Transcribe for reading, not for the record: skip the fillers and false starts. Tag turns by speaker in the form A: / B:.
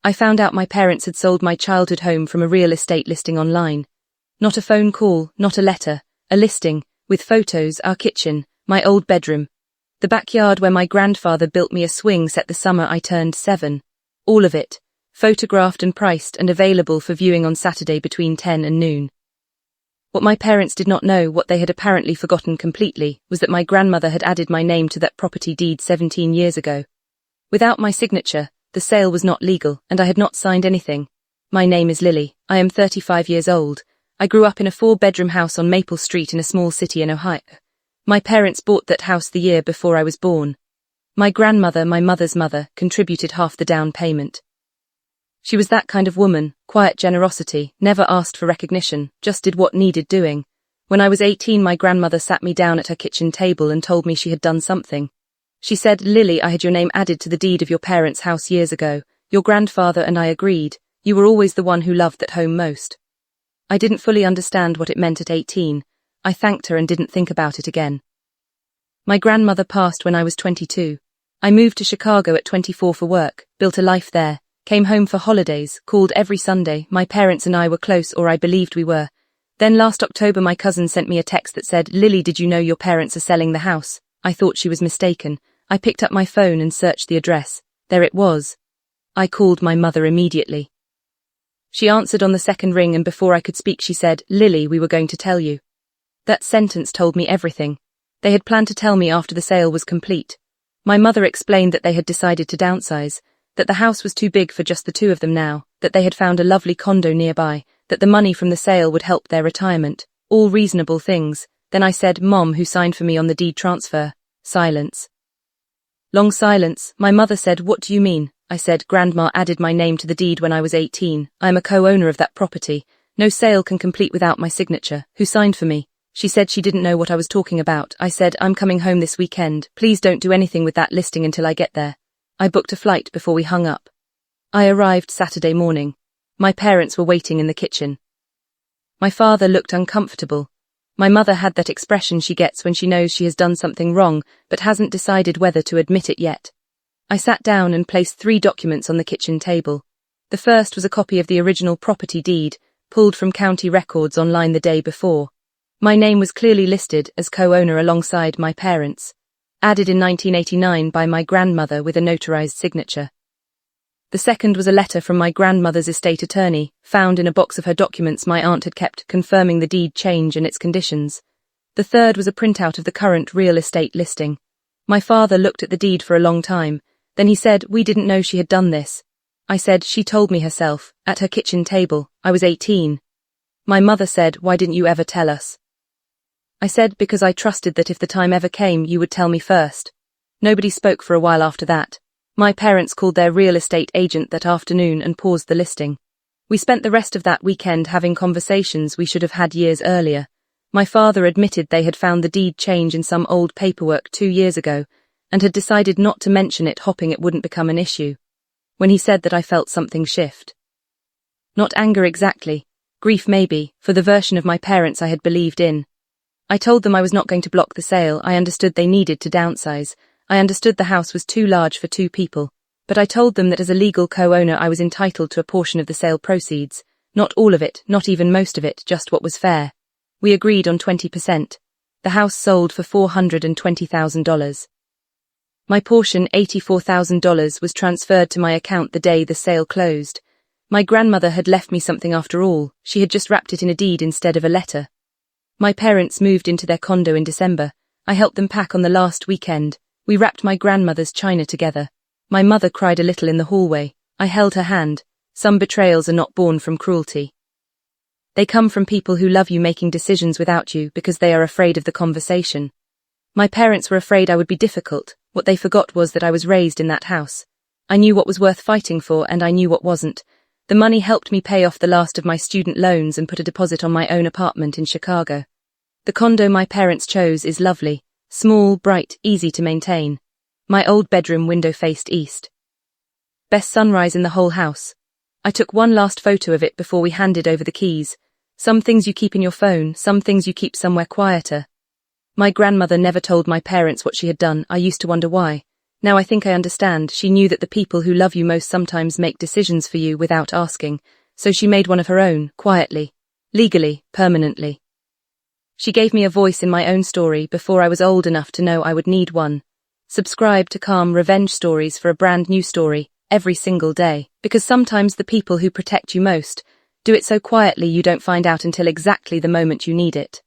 A: I found out my parents had sold my childhood home from a real estate listing online. Not a phone call, not a letter, a listing, with photos, our kitchen, my old bedroom. The backyard where my grandfather built me a swing set the summer I turned 7. All of it, photographed and priced and available for viewing on Saturday between 10 and noon. What my parents did not know, what they had apparently forgotten completely, was that my grandmother had added my name to that property deed 17 years ago. Without my signature, the sale was not legal, and I had not signed anything. My name is Lily. I am 35 years old. I grew up in a 4-bedroom house on Maple Street in a small city in Ohio. My parents bought that house the year before I was born. My grandmother, my mother's mother, contributed half the down payment. She was that kind of woman, quiet generosity, never asked for recognition, just did what needed doing. When I was 18, my grandmother sat me down at her kitchen table and told me she had done something. She said, "Lily, I had your name added to the deed of your parents' house years ago. Your grandfather and I agreed. You were always the one who loved that home most." I didn't fully understand what it meant at 18. I thanked her and didn't think about it again. My grandmother passed when I was 22. I moved to Chicago at 24 for work, built a life there, came home for holidays, called every Sunday. My parents and I were close, or I believed we were. Then last October my cousin sent me a text that said, "Lily, did you know your parents are selling the house?" I thought she was mistaken. I picked up my phone and searched the address. There it was. I called my mother immediately. She answered on the second ring, and before I could speak she said, "Lily, we were going to tell you." That sentence told me everything. They had planned to tell me after the sale was complete. My mother explained that they had decided to downsize, that the house was too big for just the two of them now, that they had found a lovely condo nearby, that the money from the sale would help their retirement, all reasonable things. Then I said, "Mom, who signed for me on the deed transfer?" Silence. Long silence. My mother said, "What do you mean?" I said, "Grandma added my name to the deed when I was 18. I am a co-owner of that property. No sale can complete without my signature. Who signed for me?" She said she didn't know what I was talking about. I said, "I'm coming home this weekend. Please don't do anything with that listing until I get there." I booked a flight before we hung up. I arrived Saturday morning. My parents were waiting in the kitchen. My father looked uncomfortable. My mother had that expression she gets when she knows she has done something wrong, but hasn't decided whether to admit it yet. I sat down and placed 3 documents on the kitchen table. The first was a copy of the original property deed, pulled from county records online the day before. My name was clearly listed as co-owner alongside my parents, added in 1989 by my grandmother with a notarized signature. The second was a letter from my grandmother's estate attorney, found in a box of her documents my aunt had kept, confirming the deed change and its conditions. The third was a printout of the current real estate listing. My father looked at the deed for a long time, then he said, "We didn't know she had done this." I said, "She told me herself, at her kitchen table. I was 18. My mother said, "Why didn't you ever tell us?" I said, "Because I trusted that if the time ever came, you would tell me first." Nobody spoke for a while after that. My parents called their real estate agent that afternoon and paused the listing. We spent the rest of that weekend having conversations we should have had years earlier. My father admitted they had found the deed change in some old paperwork 2 years ago, and had decided not to mention it, hoping it wouldn't become an issue. When he said that, I felt something shift. Not anger exactly, grief maybe, for the version of my parents I had believed in. I told them I was not going to block the sale. I understood they needed to downsize. I understood the house was too large for 2 people. But I told them that as a legal co-owner I was entitled to a portion of the sale proceeds. Not all of it, not even most of it, just what was fair. We agreed on 20%. The house sold for $420,000. My portion, $84,000, was transferred to my account the day the sale closed. My grandmother had left me something after all. She had just wrapped it in a deed instead of a letter. My parents moved into their condo in December. I helped them pack on the last weekend. We wrapped my grandmother's china together. My mother cried a little in the hallway. I held her hand. Some betrayals are not born from cruelty. They come from people who love you making decisions without you because they are afraid of the conversation. My parents were afraid I would be difficult. What they forgot was that I was raised in that house. I knew what was worth fighting for and I knew what wasn't. The money helped me pay off the last of my student loans and put a deposit on my own apartment in Chicago. The condo my parents chose is lovely, small, bright, easy to maintain. My old bedroom window faced east. Best sunrise in the whole house. I took one last photo of it before we handed over the keys. Some things you keep in your phone, some things you keep somewhere quieter. My grandmother never told my parents what she had done. I used to wonder why. Now I think I understand. She knew that the people who love you most sometimes make decisions for you without asking, so she made one of her own, quietly, legally, permanently. She gave me a voice in my own story before I was old enough to know I would need one. Subscribe to Calm Revenge Stories for a brand new story every single day, because sometimes the people who protect you most do it so quietly you don't find out until exactly the moment you need it.